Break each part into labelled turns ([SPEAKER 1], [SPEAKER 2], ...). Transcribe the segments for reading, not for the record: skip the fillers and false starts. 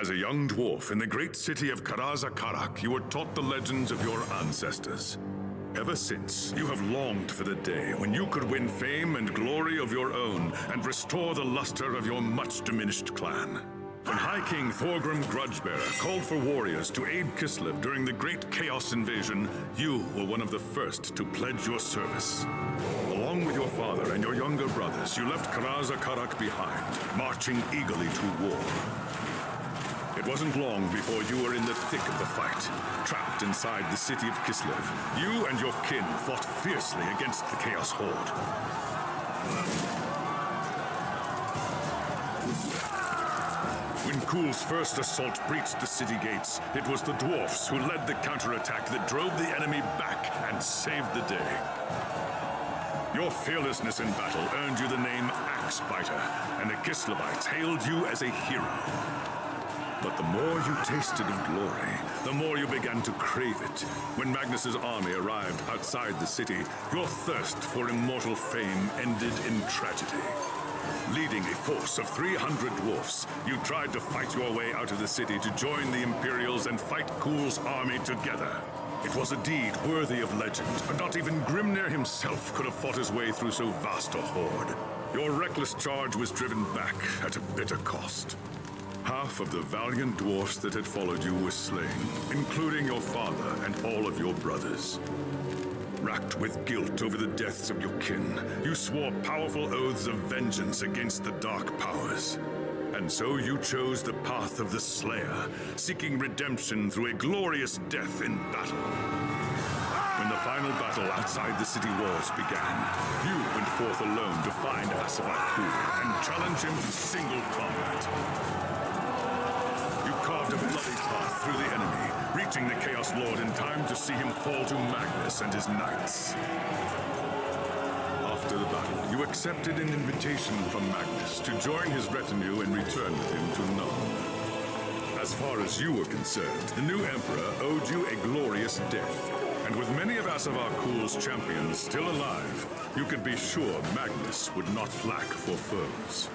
[SPEAKER 1] As a young dwarf in the great city of Karak, you were taught the legends of your ancestors. Ever since, you have longed for the day when you could win fame and glory of your own and restore the luster of your much-diminished clan. When High King Thorgrim Grudgebearer called for warriors to aid Kislev during the Great Chaos Invasion, you were one of the first to pledge your service. Along with your father and your younger brothers, you left Karak behind, marching eagerly to war. It wasn't long before you were in the thick of the fight. Trapped inside the city of Kislev, you and your kin fought fiercely against the Chaos Horde. When Kuhl's first assault breached the city gates, it was the Dwarfs who led the counterattack that drove the enemy back and saved the day. Your fearlessness in battle earned you the name Axebiter, and the Kislevites hailed you as a hero. But the more you tasted of glory, the more you began to crave it. When Magnus's army arrived outside the city, your thirst for immortal fame ended in tragedy. Leading a force of 300 dwarfs, you tried to fight your way out of the city to join the Imperials and fight Kuhl's army together. It was a deed worthy of legend, but not even Grimnir himself could have fought his way through so vast a horde. Your reckless charge was driven back at a bitter cost. Half of the valiant dwarfs that had followed you were slain, including your father and all of your brothers. Racked with guilt over the deaths of your kin, you swore powerful oaths of vengeance against the dark powers. And so you chose the path of the Slayer, seeking redemption through a glorious death in battle. When the final battle outside the city walls began, you went forth alone to find Kuhl and challenge him to single combat. You carved a bloody path through the enemy, reaching the Chaos Lord in time to see him fall to Magnus and his knights. After the battle, you accepted an invitation from Magnus to join his retinue and return with him to Nuln. As far as you were concerned, the new Emperor owed you a glorious death, and with many of Kuhl's champions still alive, you could be sure Magnus would not lack for foes.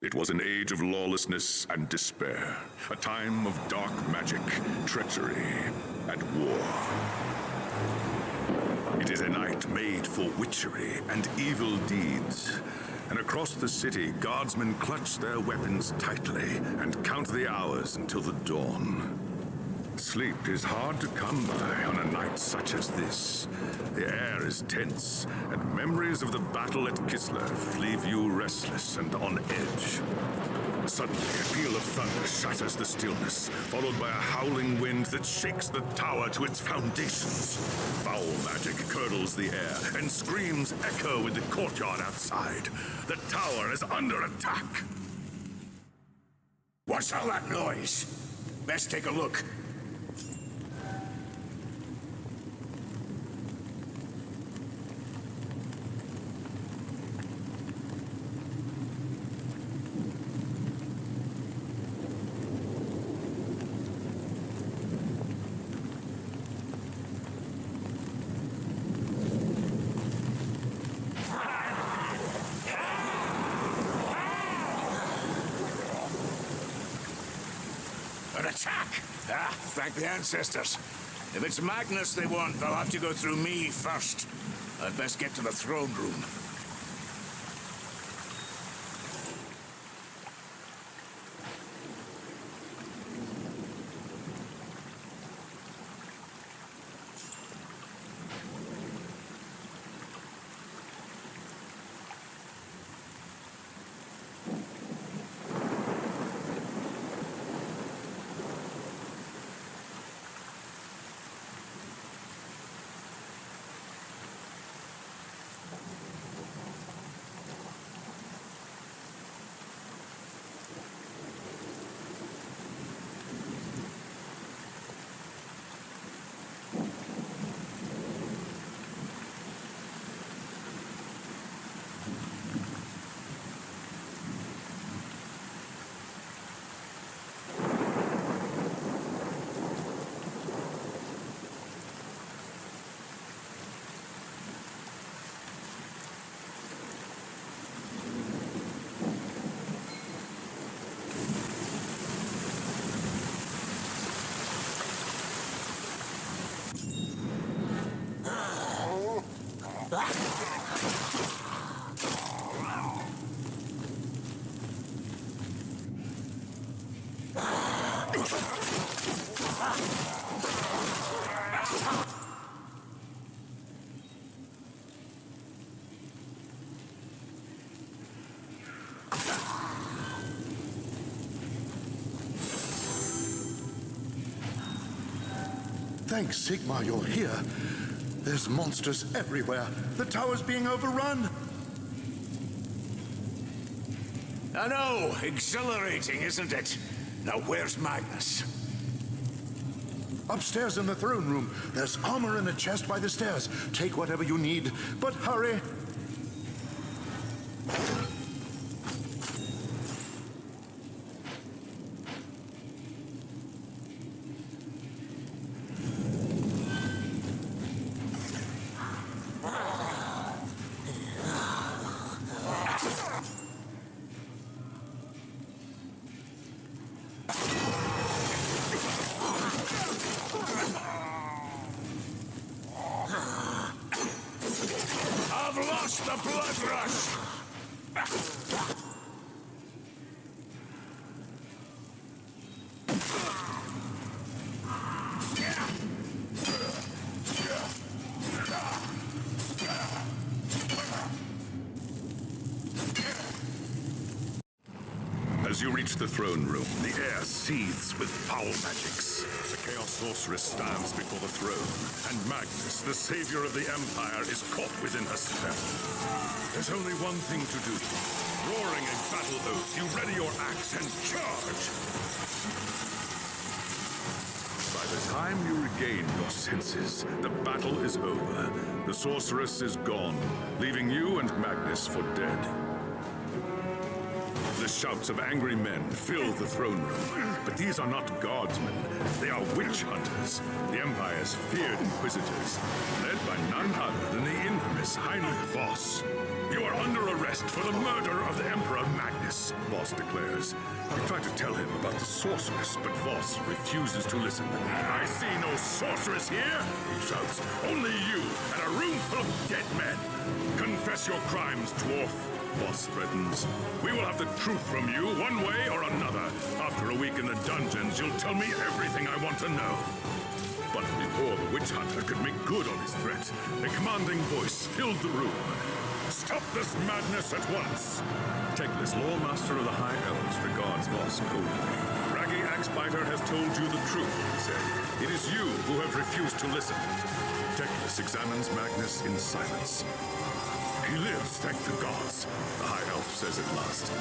[SPEAKER 1] It was an age of lawlessness and despair, a time of dark magic, treachery, and war. It is a night made for witchery and evil deeds, and across the city, guardsmen clutch their weapons tightly and count the hours until the dawn. Sleep is hard to come by on a night such as this. The air is tense, and memories of the battle at Kislev leave you restless and on edge. Suddenly, a peal of thunder shatters the stillness, followed by a howling wind that shakes the tower to its foundations. Foul magic curdles the air, and screams echo in the courtyard outside. The tower is under attack.
[SPEAKER 2] What's all that noise? Best take a look. An attack! Ah, thank the ancestors. If it's Magnus they want, they'll have to go through me first. I'd best get to the throne room.
[SPEAKER 3] Thanks, Sigmar, you're here. There's monsters everywhere. The tower's being overrun.
[SPEAKER 2] I know, exhilarating, isn't it? Now where's Magnus?
[SPEAKER 3] Upstairs in the throne room. There's armor in a chest by the stairs. Take whatever you need, but hurry.
[SPEAKER 2] I've lost the blood rush!
[SPEAKER 1] As you reach the throne room, the air seethes with foul magics. The Chaos Sorceress stands before the throne, and Magnus, the savior of the Empire, is caught within her spell. There's only one thing to do. Roaring a battle oath, you ready your axe and charge! By the time you regain your senses, the battle is over. The Sorceress is gone, leaving you and Magnus for dead. The shouts of angry men fill the throne room. But these are not guardsmen. They are witch hunters, the Empire's feared inquisitors, led by none other than the infamous Heinrich Voss. You are under arrest for the murder of the Emperor Magnus, Voss declares. You try to tell him about the sorceress, but Voss refuses to listen. I see no sorceress here, he shouts. Only you and a room full of dead men. Confess your crimes, dwarf. Voss threatens. We will have the truth from you, one way or another. After a week in the dungeons, you'll tell me everything I want to know. But before the witch hunter could make good on his threat, a commanding voice filled the room. Stop this madness at once! Teclis, Lawmaster of the High Elves, regards Voss coldly. Raggy Axebiter has told you the truth, he said. It is you who have refused to listen. Teclis examines Magnus in silence. He lives, thank the gods, the High Elf says at last.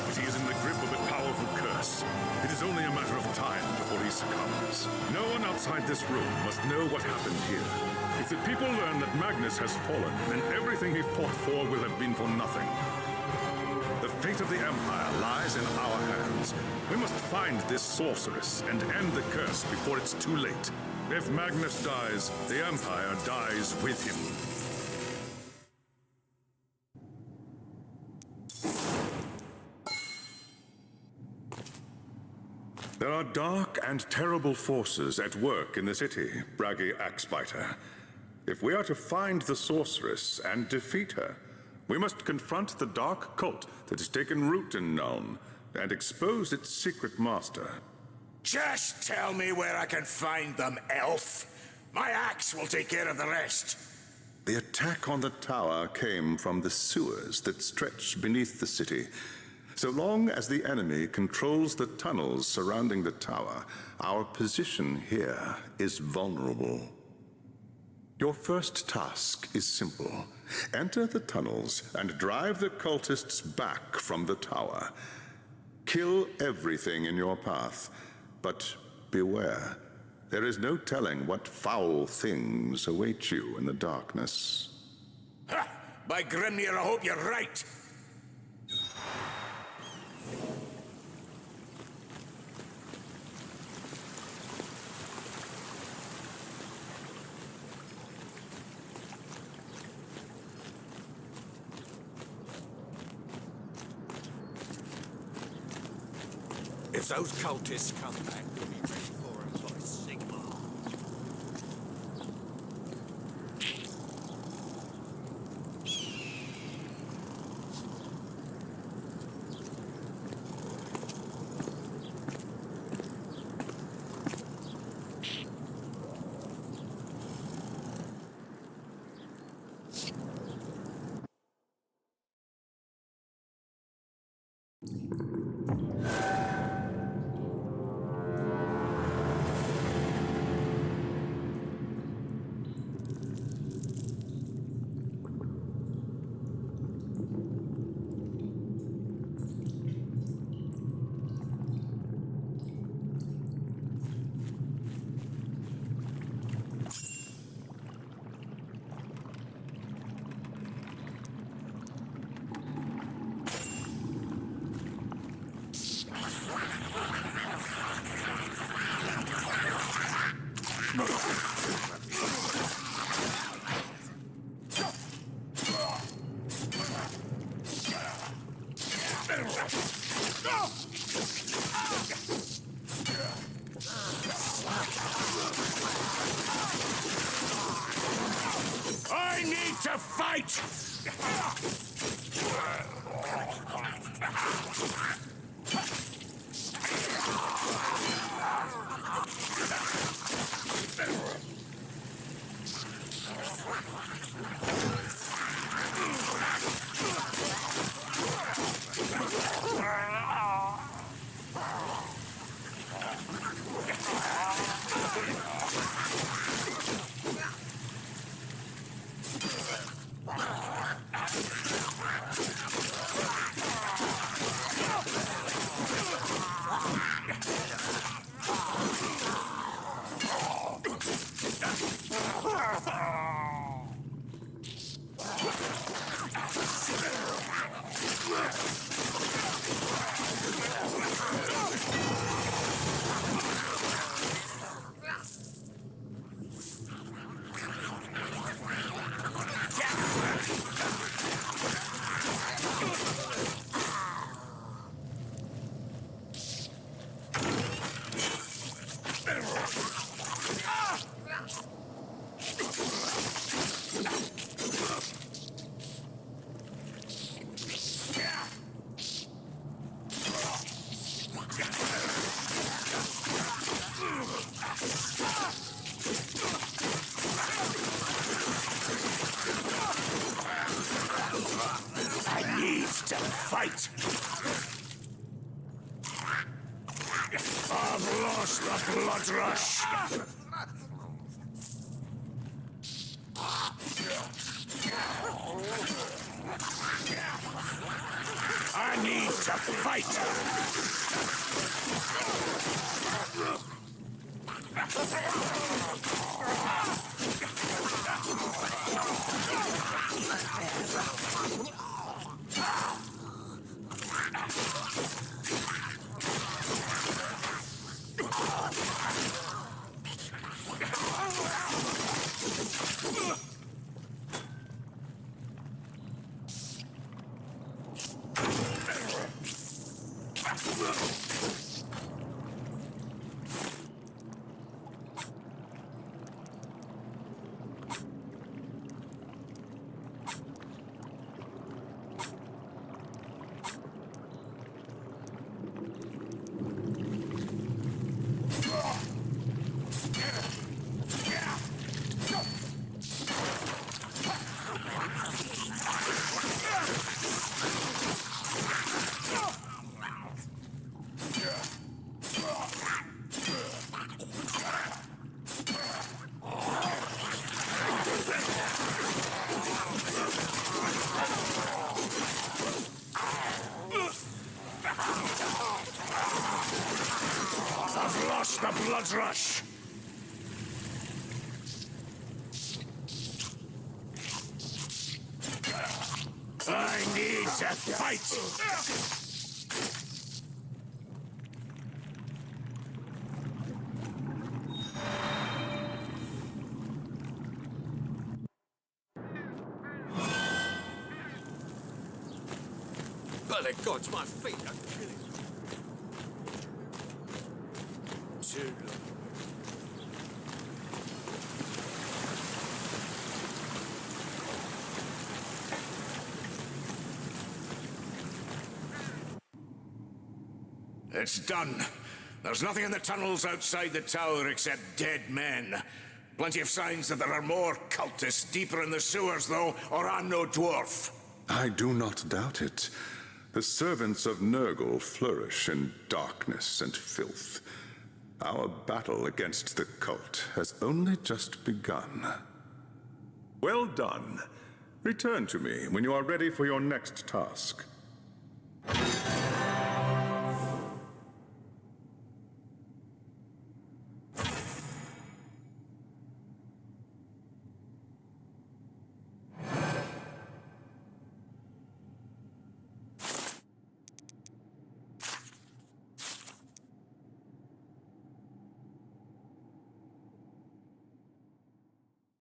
[SPEAKER 1] But he is in the grip of a powerful curse. It is only a matter of time before he succumbs. No one outside this room must know what happened here. If the people learn that Magnus has fallen, then everything he fought for will have been for nothing. The fate of the Empire lies in our hands. We must find this sorceress and end the curse before it's too late. If Magnus dies, the Empire dies with him. There are dark and terrible forces at work in the city, Braggy Axebiter. If we are to find the sorceress and defeat her, we must confront the dark cult that has taken root in Nuln and expose its secret master.
[SPEAKER 2] Just tell me where I can find them, elf. My axe will take care of the rest.
[SPEAKER 1] The attack on the tower came from the sewers that stretch beneath the city. So long as the enemy controls the tunnels surrounding the tower, our position here is vulnerable. Your first task is simple. Enter the tunnels and drive the cultists back from the tower. Kill everything in your path, but beware. There is no telling what foul things await you in the darkness.
[SPEAKER 2] Ha! By Grimnir, I hope you're right.
[SPEAKER 4] If those cultists come back, we'll be ready for them by Sigmar.
[SPEAKER 2] I need to fight! I need to fight! I've lost the blood rush! I need to fight! I've lost the blood rush! I need to fight!
[SPEAKER 4] By the gods, my feet are killing me. Too long.
[SPEAKER 2] It's done. There's nothing in the tunnels outside the tower except dead men. Plenty of signs that there are more cultists deeper in the sewers, though, or I'm no dwarf.
[SPEAKER 3] I do not doubt it. The servants of Nurgle flourish in darkness and filth. Our battle against the cult has only just begun. Well done. Return to me when you are ready for your next task.